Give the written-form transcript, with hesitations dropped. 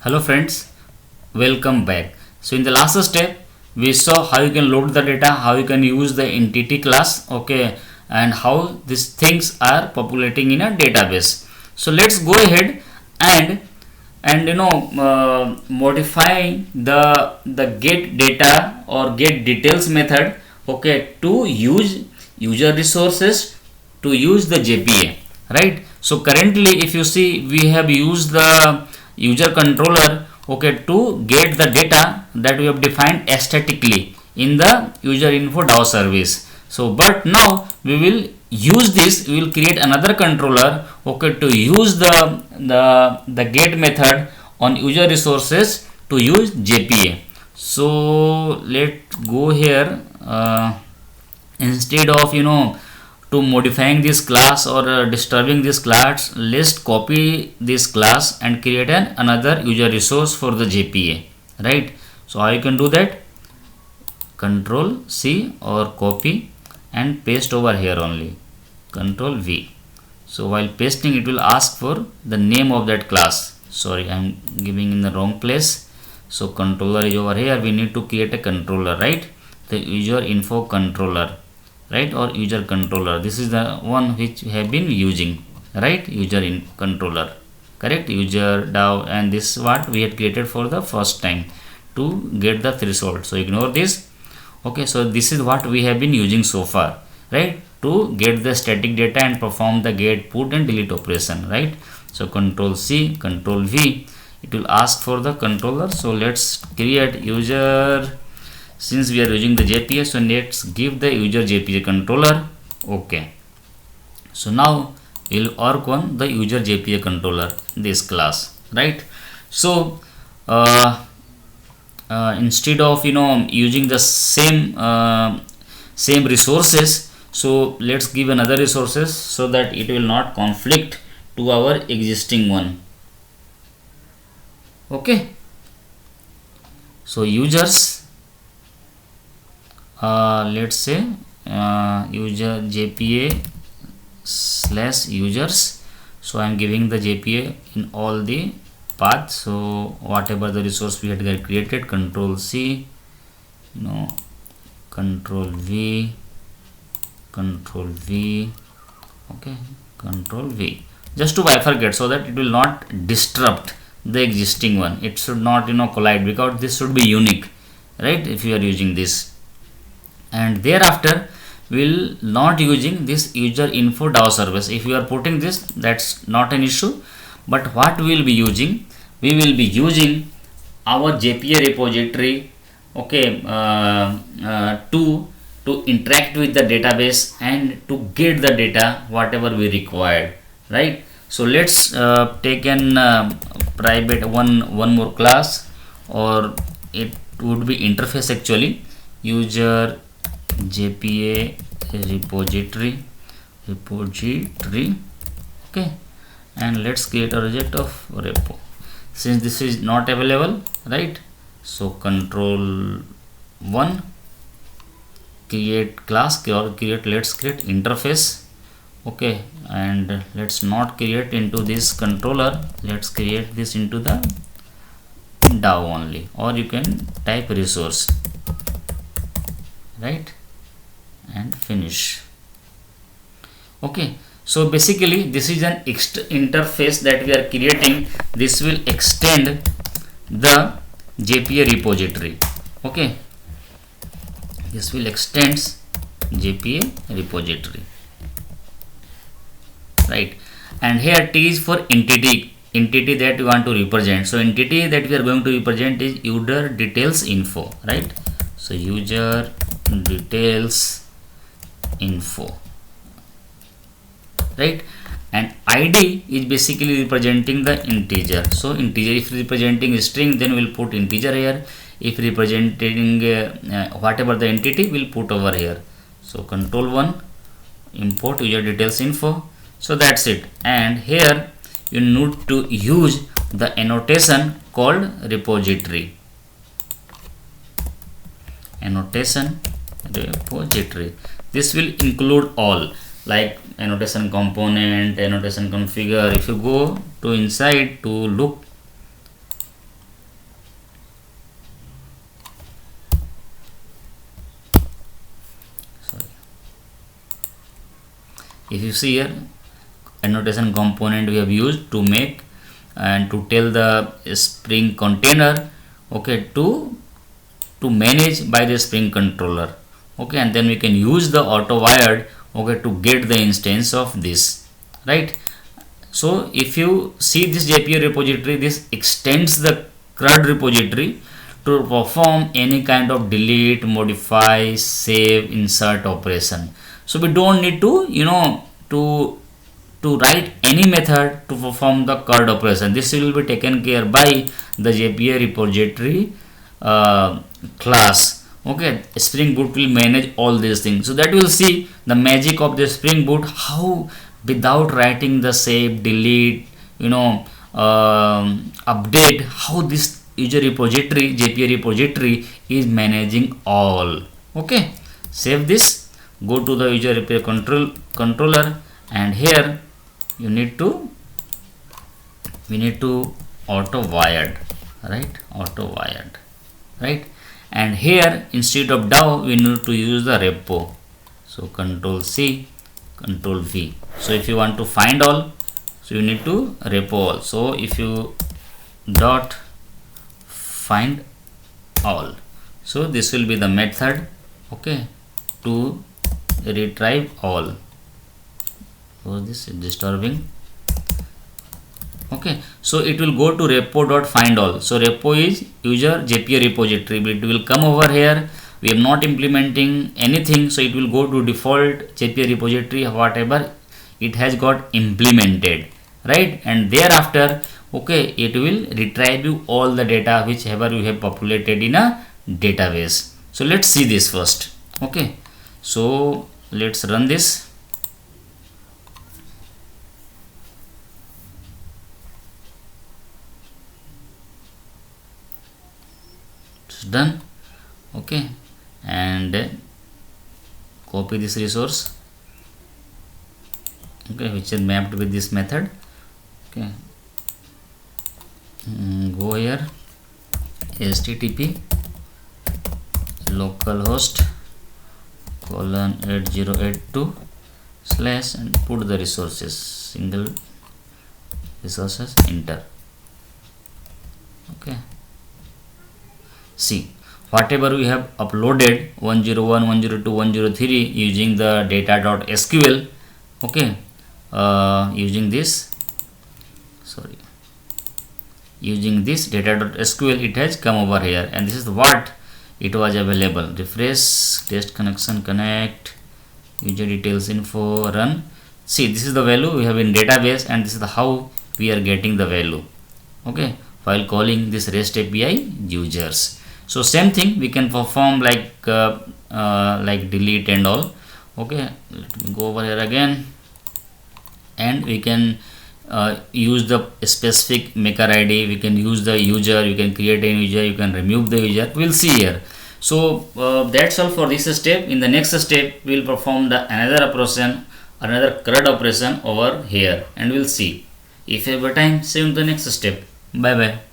Hello friends, welcome back. So in the last step we saw how you can load the data, how you can use the entity class, okay, and how these things are populating in a database. So let's go ahead and modify the get data or get details method, okay, to use user resources to use the JPA, right? So currently if you see, we have used the user controller, okay, to get the data that we have defined aesthetically in the user info DAO service. So but now we will use this, we will create another controller, okay, to use the get method on user resources to use JPA. So let's go here. Instead of to modifying this class or disturbing this class, let's copy this class and create another user resource for the JPA, right? So how you can do that? Control C or copy and paste over here only, Control V. So while pasting, it will ask for the name of that class. Sorry, I am giving in the wrong place. So controller is over here, we need to create a controller, right? The user info controller, right, or user controller. This is the one which we have been using, right? User in controller, correct, user DAO, and this is what we had created for the first time to get the threshold. So ignore this. Okay, so this is what we have been using so far, right, to get the static data and perform the get, put and delete operation, right? So Control C, Control V, it will ask for the controller. So let's create user. Since we are using the JPA, so let's give the user JPA controller. Okay, so now we'll work on the user JPA controller, this class, right? So instead of using the same resources, so let's give another resources so that it will not conflict to our existing one. Okay, so users, let's say user JPA slash users. So I am giving the JPA in all the paths. So whatever the resource we had created, Control C, Control V, Control V, okay, Control V, just to bifurcate so that it will not disrupt the existing one. It should not collide, because this should be unique, right, if you are using this. And thereafter will not using this user info DAO service. If you are putting this, that's not an issue, but what we will be using, we will be using our JPA repository, okay, to interact with the database and to get the data whatever we required, right? So let's take an private one more class, or it would be interface actually, user JPA repository, okay, and let's create a object of repo. Since this is not available, right, so Control 1, create class, or create, let's create interface, okay, and let's not create into this controller, let's create this into the DAO only, or you can type resource, right, and finish. Okay, so basically this is an interface that we are creating. This will extend the JPA repository, okay, this will extend JPA repository, right? And here T is for entity that we want to represent. So entity that we are going to represent is user details info, right? So user details info, right? And ID is basically representing the integer. So integer, if representing string, then we'll put integer here. If representing whatever the entity, we'll put over here. So Control 1, import user details info. So that's it. And here you need to use the annotation called repository. Annotation repository. This will include all, like annotation component, annotation configure. If you go to inside to look If you see here, annotation component we have used to make and to tell the Spring container, okay, to manage by the Spring controller, okay, and then we can use the auto wired, okay, to get the instance of this, right? So if you see this JPA repository, this extends the CRUD repository to perform any kind of delete, modify, save, insert operation. So we don't need to, to write any method to perform the CRUD operation. This will be taken care by the JPA repository class. Okay, Spring Boot will manage all these things. So that will see the magic of the Spring Boot, how without writing the save, delete, update, how this user repository, JPA repository is managing all. Okay, save this, go to the user repository controller, and here we need to auto wired, right? Auto wired, right? And here instead of DAO we need to use the repo. So Control C, Control V. So if you want to find all, so you need to repo all. So if you dot find all, so this will be the method, okay, to retrieve all. So this is disturbing. Okay, so it will go to repo.findAll. So repo is user JPA repository, but it will come over here. We are not implementing anything, so it will go to default JPA repository, whatever it has got implemented, right? And thereafter, okay, it will retrieve you all the data whichever you have populated in a database. So let's see this first. Okay, so let's run this. Done. Okay, and copy this resource, okay, which is mapped with this method. Okay, go here, http localhost :8082/ and put the resources, single resources, enter. Okay, see, whatever we have uploaded 101, 102, 103 using the data.sql, okay, using this data.sql, it has come over here, and this is what it was available. Refresh, test connection, connect, user details, info, run. See, this is the value we have in database, and this is the how we are getting the value, okay, while calling this REST API users. So same thing we can perform like delete and all. Okay, let me go over here again, and we can use the specific maker ID. We can use the user, you can create a user, you can remove the user. We'll see here. So that's all for this step. In the next step we will perform another operation, another CRUD operation over here, and we'll see. If you have time, see you in the next step. Bye bye.